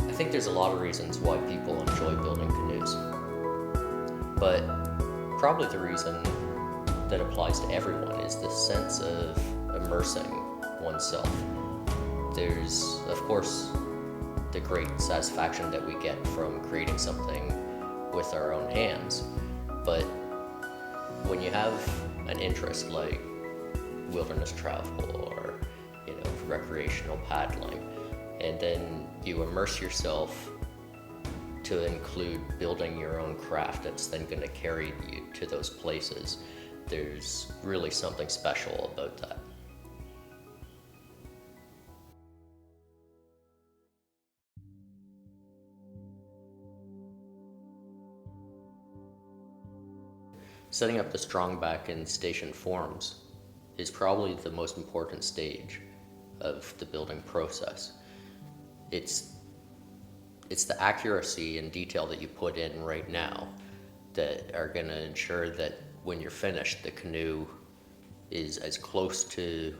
I think there's a lot of reasons why people enjoy building canoes, but probably the reason that applies to everyone is the sense of immersing oneself. There's, of course, the great satisfaction that we get from creating something with our own hands, but when you have an interest like wilderness travel or, recreational paddling, and then you immerse yourself to include building your own craft that's then going to carry you to those places, there's really something special about that. Setting up the strong back and station forms is probably the most important stage of the building process. It's the accuracy and detail that you put in right now that are going to ensure that when you're finished, the canoe is as close to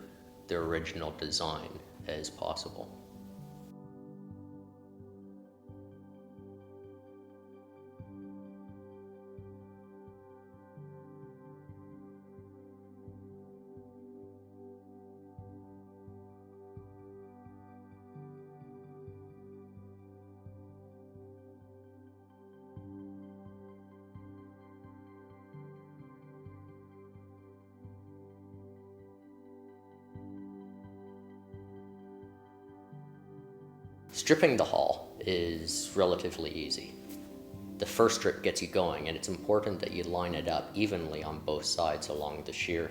the original design as possible. Stripping the hull is relatively easy. The first strip gets you going, and it's important that you line it up evenly on both sides along the shear.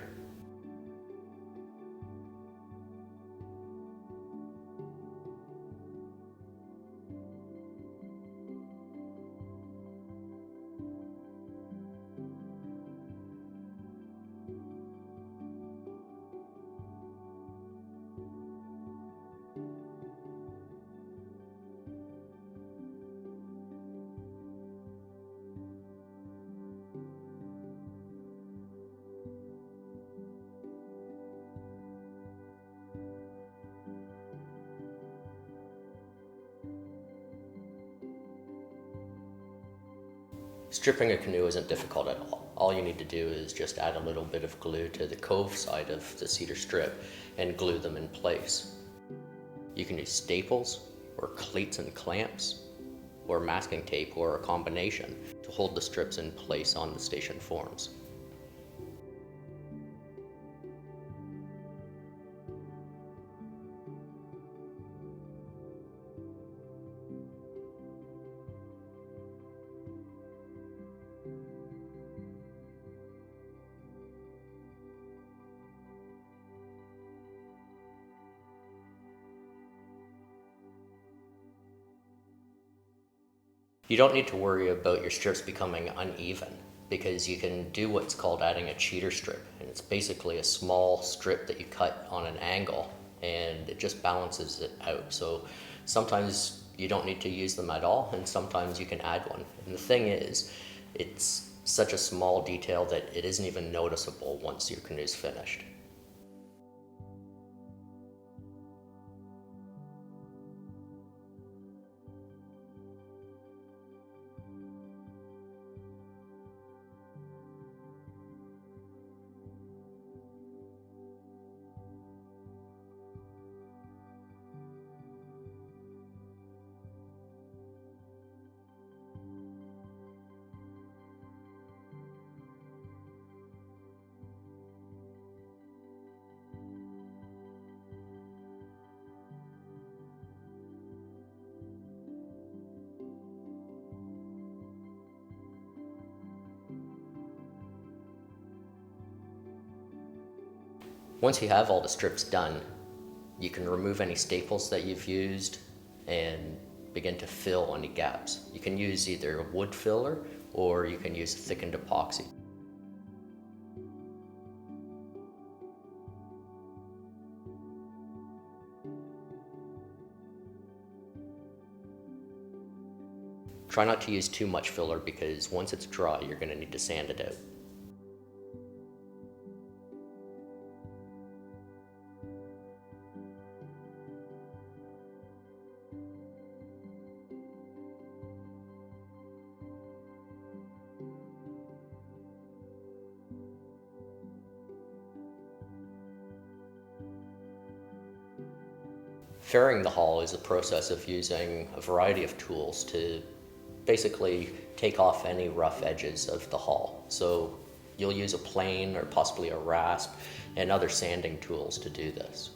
Stripping a canoe isn't difficult at all. All you need to do is just add a little bit of glue to the cove side of the cedar strip and glue them in place. You can use staples or cleats and clamps or masking tape or a combination to hold the strips in place on the station forms. You don't need to worry about your strips becoming uneven because you can do what's called adding a cheater strip, and it's basically a small strip that you cut on an angle and it just balances it out. So sometimes you don't need to use them at all, and sometimes you can add one. And the thing is, it's such a small detail that it isn't even noticeable once your canoe's finished. Once you have all the strips done, you can remove any staples that you've used and begin to fill any gaps. You can use either a wood filler or you can use thickened epoxy. Try not to use too much filler because once it's dry, you're going to need to sand it out. Fairing the hull is a process of using a variety of tools to basically take off any rough edges of the hull. So you'll use a plane or possibly a rasp and other sanding tools to do this.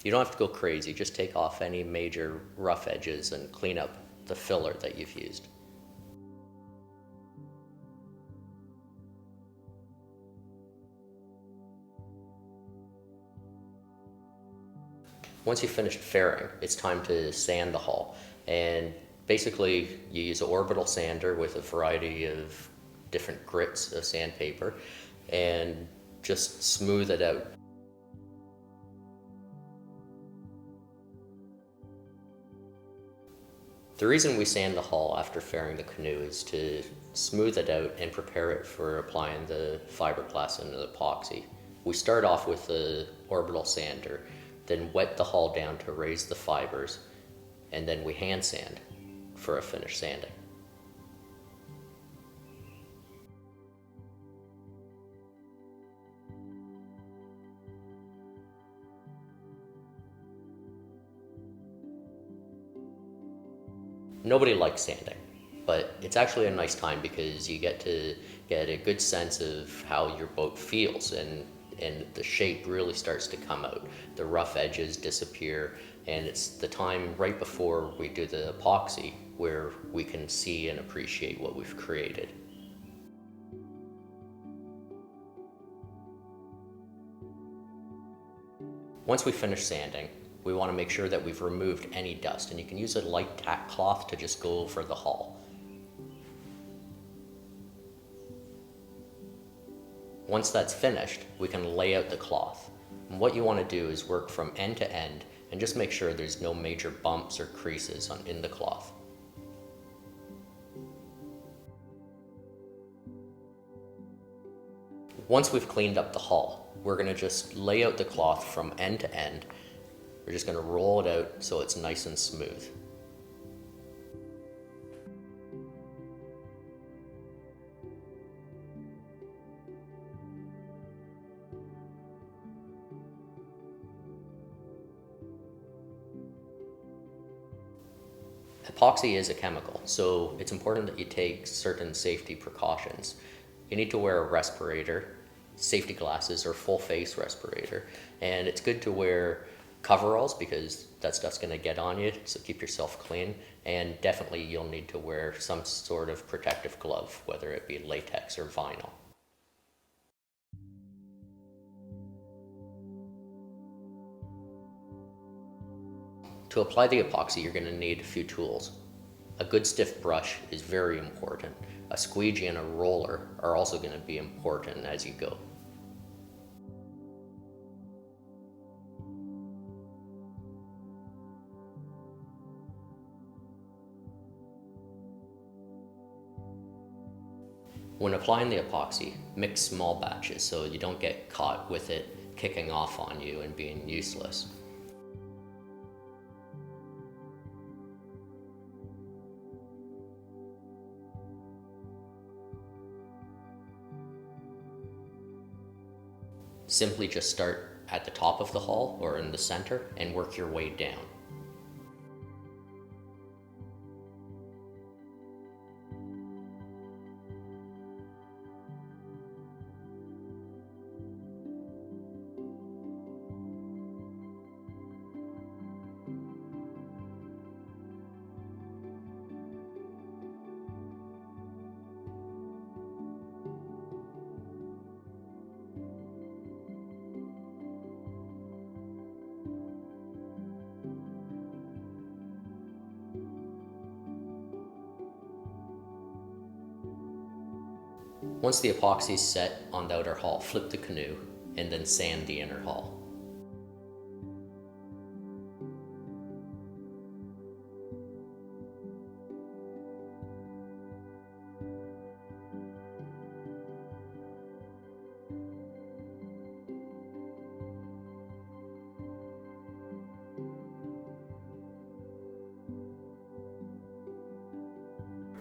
You don't have to go crazy, just take off any major rough edges and clean up the filler that you've used. Once you've finished fairing, it's time to sand the hull. And basically you use an orbital sander with a variety of different grits of sandpaper and just smooth it out. The reason we sand the hull after fairing the canoe is to smooth it out and prepare it for applying the fiberglass and the epoxy. We start off with the orbital sander, then wet the hull down to raise the fibers, and then we hand sand for a finish sanding. Nobody likes sanding, but it's actually a nice time because you get to get a good sense of how your boat feels and the shape really starts to come out. The rough edges disappear, and it's the time right before we do the epoxy where we can see and appreciate what we've created. Once we finish sanding, we want to make sure that we've removed any dust, and you can use a light tack cloth to just go over the hull. Once that's finished, we can lay out the cloth. And what you want to do is work from end to end and just make sure there's no major bumps or creases in the cloth. Once we've cleaned up the hull, we're going to just lay out the cloth from end to end. We're just going to roll it out so it's nice and smooth. Epoxy is a chemical, so it's important that you take certain safety precautions. You need to wear a respirator, safety glasses or full face respirator, and it's good to wear coveralls because that stuff's going to get on you, so keep yourself clean. And definitely you'll need to wear some sort of protective glove, whether it be latex or vinyl. To apply the epoxy, you're going to need a few tools. A good stiff brush is very important. A squeegee and a roller are also going to be important as you go. When applying the epoxy, mix small batches so you don't get caught with it kicking off on you and being useless. Simply just start at the top of the hull or in the center and work your way down. Once the epoxy is set on the outer hull, flip the canoe and then sand the inner hull.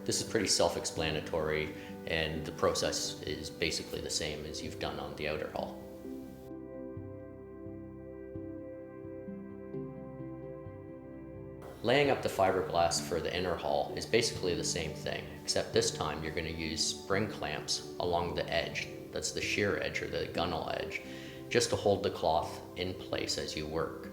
This is pretty self-explanatory, and the process is basically the same as you've done on the outer hull. Laying up the fiberglass for the inner hull is basically the same thing, except this time you're going to use spring clamps along the edge, that's the shear edge or the gunnel edge, just to hold the cloth in place as you work.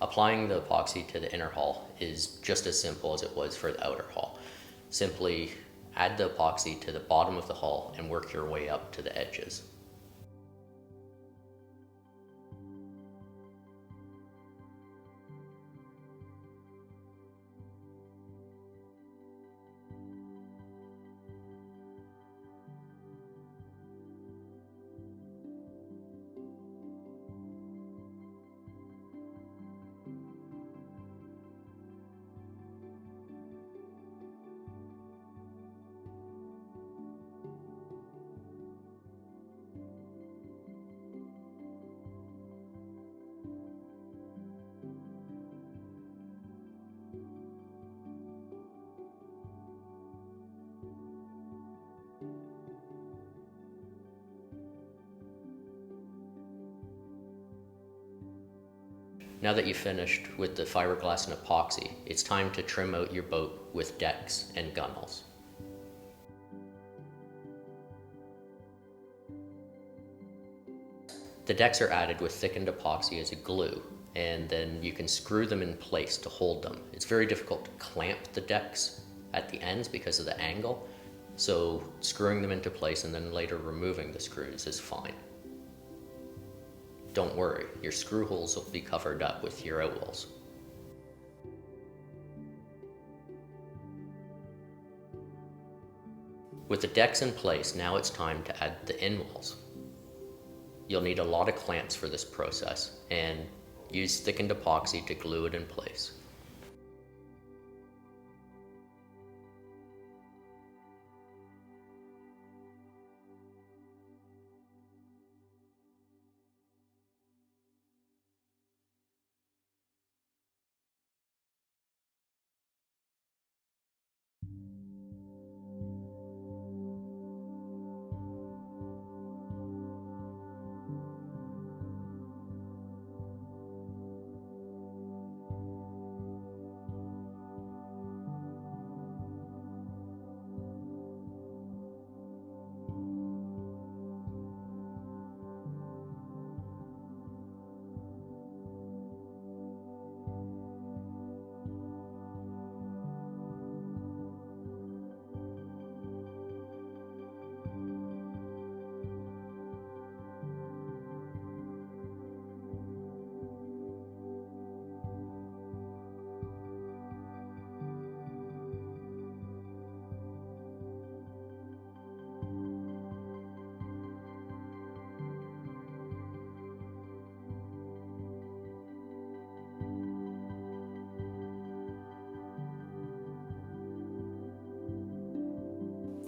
Applying the epoxy to the inner hull is just as simple as it was for the outer hull. Simply add the epoxy to the bottom of the hull and work your way up to the edges. Now that you've finished with the fiberglass and epoxy, it's time to trim out your boat with decks and gunnels. The decks are added with thickened epoxy as a glue, and then you can screw them in place to hold them. It's very difficult to clamp the decks at the ends because of the angle, so screwing them into place and then later removing the screws is fine. Don't worry, your screw holes will be covered up with your outwalls. With the decks in place, now it's time to add the inwalls. You'll need a lot of clamps for this process, and use thickened epoxy to glue it in place.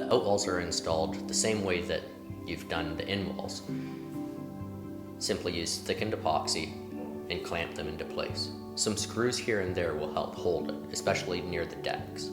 The outwalls are installed the same way that you've done the inwalls. Simply use thickened epoxy and clamp them into place. Some screws here and there will help hold it, especially near the decks.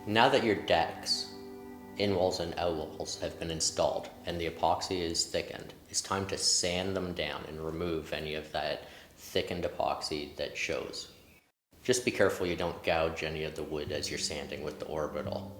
Now that your decks, inwalls and outwalls have been installed and the epoxy is thickened, it's time to sand them down and remove any of that thickened epoxy that shows. Just be careful you don't gouge any of the wood as you're sanding with the orbital.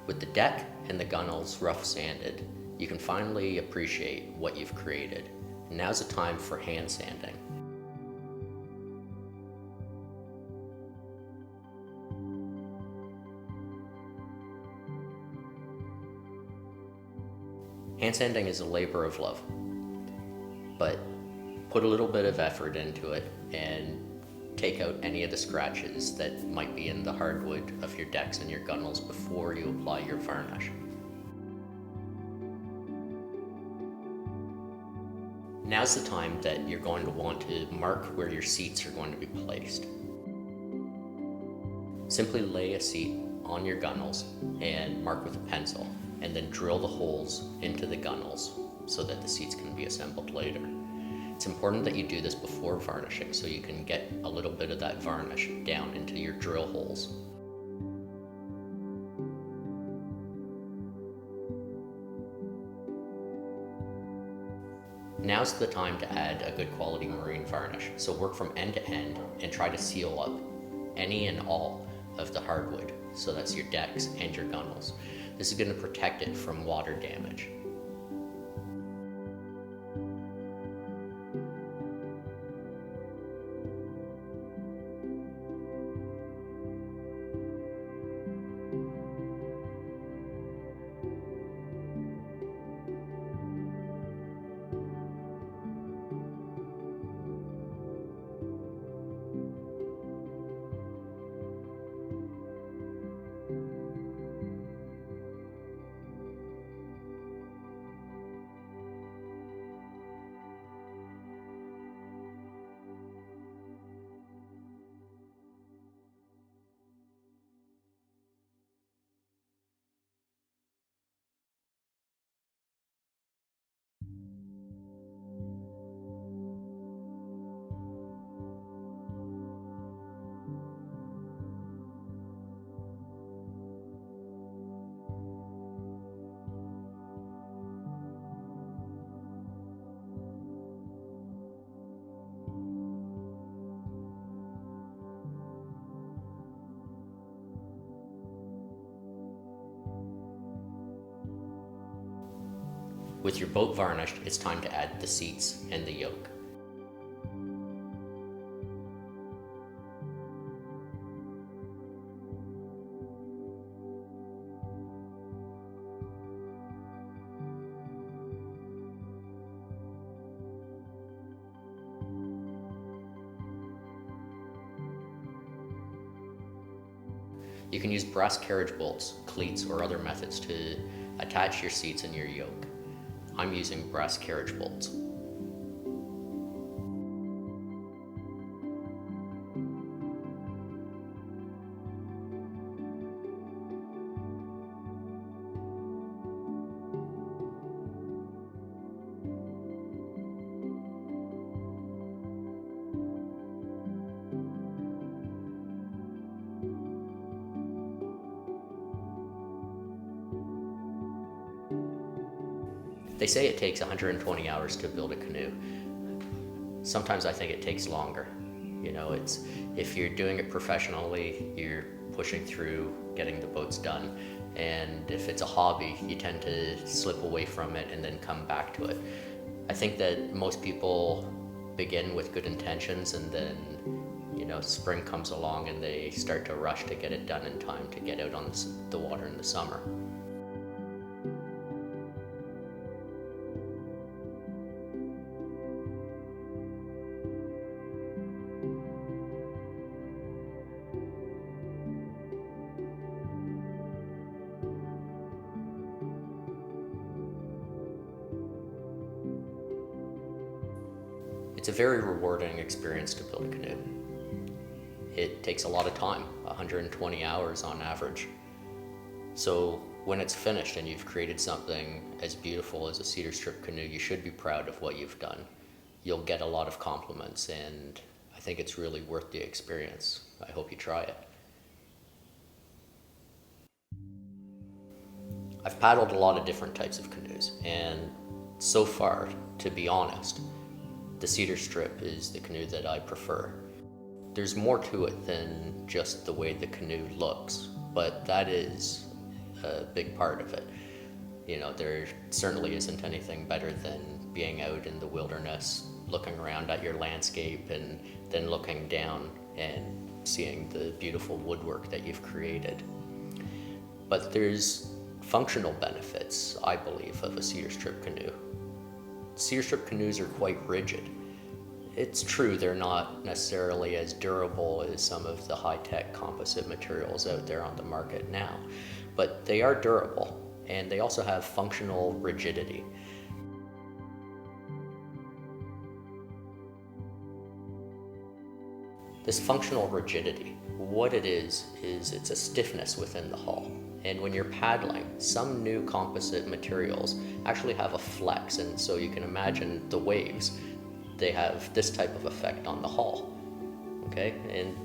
With the deck and the gunnels rough sanded, you can finally appreciate what you've created. And now's the time for hand sanding. Hand sanding is a labor of love, but put a little bit of effort into it and take out any of the scratches that might be in the hardwood of your decks and your gunnels before you apply your varnish. Now's the time that you're going to want to mark where your seats are going to be placed. Simply lay a seat on your gunnels and mark with a pencil, and then drill the holes into the gunnels so that the seats can be assembled later. It's important that you do this before varnishing so you can get a little bit of that varnish down into your drill holes. Now's the time to add a good quality marine varnish, so work from end to end and try to seal up any and all of the hardwood, so that's your decks and your gunnels. This is going to protect it from water damage. With your boat varnished, it's time to add the seats and the yoke. You can use brass carriage bolts, cleats, or other methods to attach your seats and your yoke. I'm using brass carriage bolts. They say it takes 120 hours to build a canoe. Sometimes I think it takes longer. You know, if you're doing it professionally, you're pushing through getting the boats done. And if it's a hobby, you tend to slip away from it and then come back to it. I think that most people begin with good intentions, and then, you know, spring comes along and they start to rush to get it done in time to get out on the water in the summer. It's a very rewarding experience to build a canoe. It takes a lot of time, 120 hours on average. So when it's finished and you've created something as beautiful as a Cedarstrip canoe, you should be proud of what you've done. You'll get a lot of compliments, and I think it's really worth the experience. I hope you try it. I've paddled a lot of different types of canoes, and so far, to be honest, the Cedarstrip is the canoe that I prefer. There's more to it than just the way the canoe looks, but that is a big part of it. You know, there certainly isn't anything better than being out in the wilderness, looking around at your landscape, and then looking down and seeing the beautiful woodwork that you've created. But there's functional benefits, I believe, of a Cedarstrip canoe. Cedarstrip canoes are quite rigid. It's true they're not necessarily as durable as some of the high-tech composite materials out there on the market now, but they are durable, and they also have functional rigidity. This functional rigidity, what it is it's a stiffness within the hull. And when you're paddling, some new composite materials actually have a flex, and so you can imagine the waves, they have this type of effect on the hull, okay? And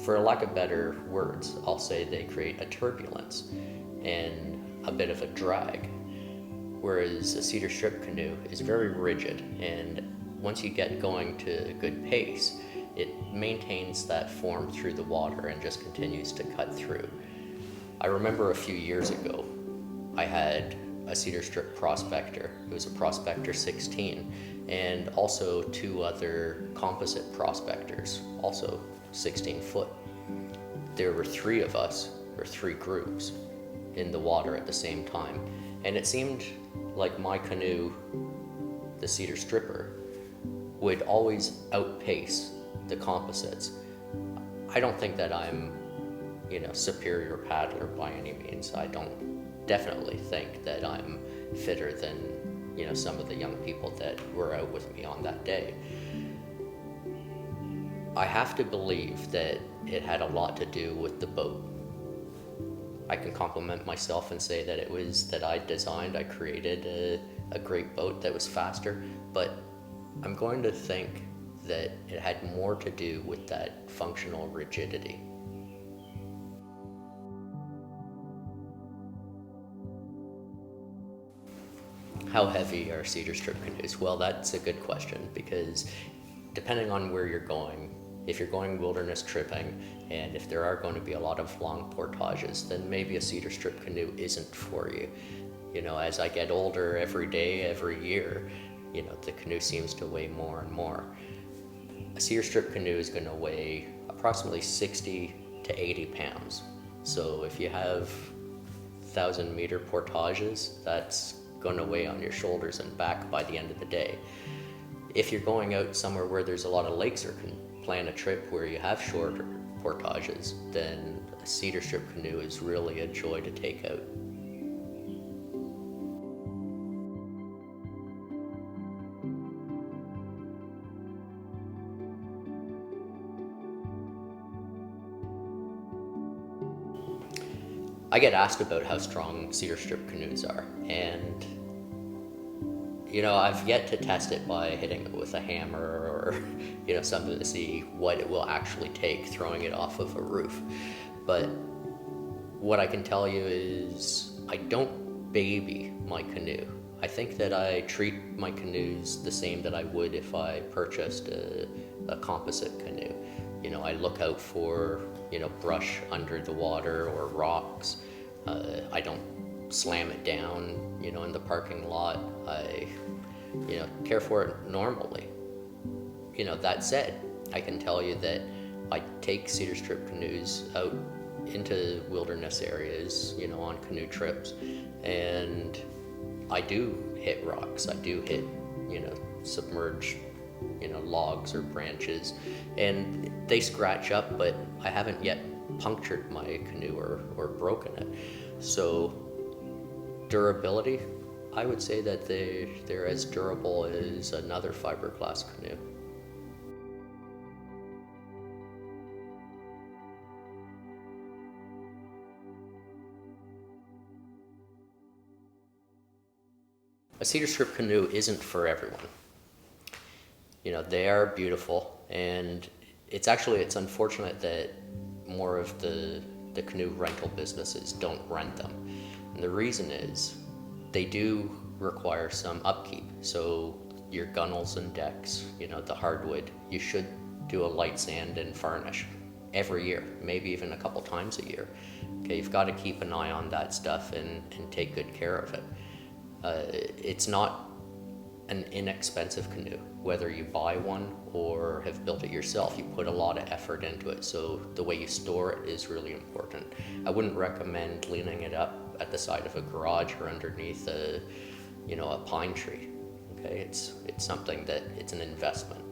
for lack of better words, I'll say they create a turbulence and a bit of a drag, whereas a Cedarstrip canoe is very rigid, and once you get going to a good pace, it maintains that form through the water and just continues to cut through. I remember a few years ago, I had a Cedarstrip Prospector. It was a Prospector 16, and also two other composite Prospectors, also 16 foot. There were three of us, or three groups, in the water at the same time, and it seemed like my canoe, the Cedarstripper, would always outpace the composites. I don't think that I'm superior paddler by any means. I don't definitely think that I'm fitter than, some of the young people that were out with me on that day. I have to believe that it had a lot to do with the boat. I can compliment myself and say that it was that I created a great boat that was faster, but I'm going to think that it had more to do with that functional rigidity. How heavy are Cedarstrip canoes? Well, that's a good question, because depending on where you're going, if you're going wilderness tripping, and if there are going to be a lot of long portages, then maybe a Cedarstrip canoe isn't for you. As I get older every day, every year, the canoe seems to weigh more and more. A Cedarstrip canoe is going to weigh approximately 60 to 80 pounds. So if you have 1,000-meter portages, that's going to weigh on your shoulders and back by the end of the day. If you're going out somewhere where there's a lot of lakes, or can plan a trip where you have shorter portages, then a Cedarstrip canoe is really a joy to take out. I get asked about how strong Cedarstrip canoes are, and I've yet to test it by hitting it with a hammer or something to see what it will actually take throwing it off of a roof. But what I can tell you is I don't baby my canoe. I think that I treat my canoes the same that I would if I purchased a composite canoe. I look out for brush under the water or rocks. I don't slam it down in the parking lot. I care for it normally. That said, I can tell you that I take Cedarstrip canoes out into wilderness areas on canoe trips, and I do hit rocks. I do hit submerged logs or branches, and they scratch up, but I haven't yet punctured my canoe or broken it. So durability, I would say that they're as durable as another fiberglass canoe. A Cedarstrip canoe isn't for everyone. They are beautiful, and it's unfortunate that more of the canoe rental businesses don't rent them. And the reason is they do require some upkeep. So your gunnels and decks, the hardwood, you should do a light sand and varnish every year, maybe even a couple times a year. Okay, you've got to keep an eye on that stuff and take good care of it. It's not an inexpensive canoe, whether you buy one or have built it yourself. You put a lot of effort into it, so the way you store it is really important. I wouldn't recommend leaning it up at the side of a garage or underneath a pine tree. Okay, it's something that it's an investment.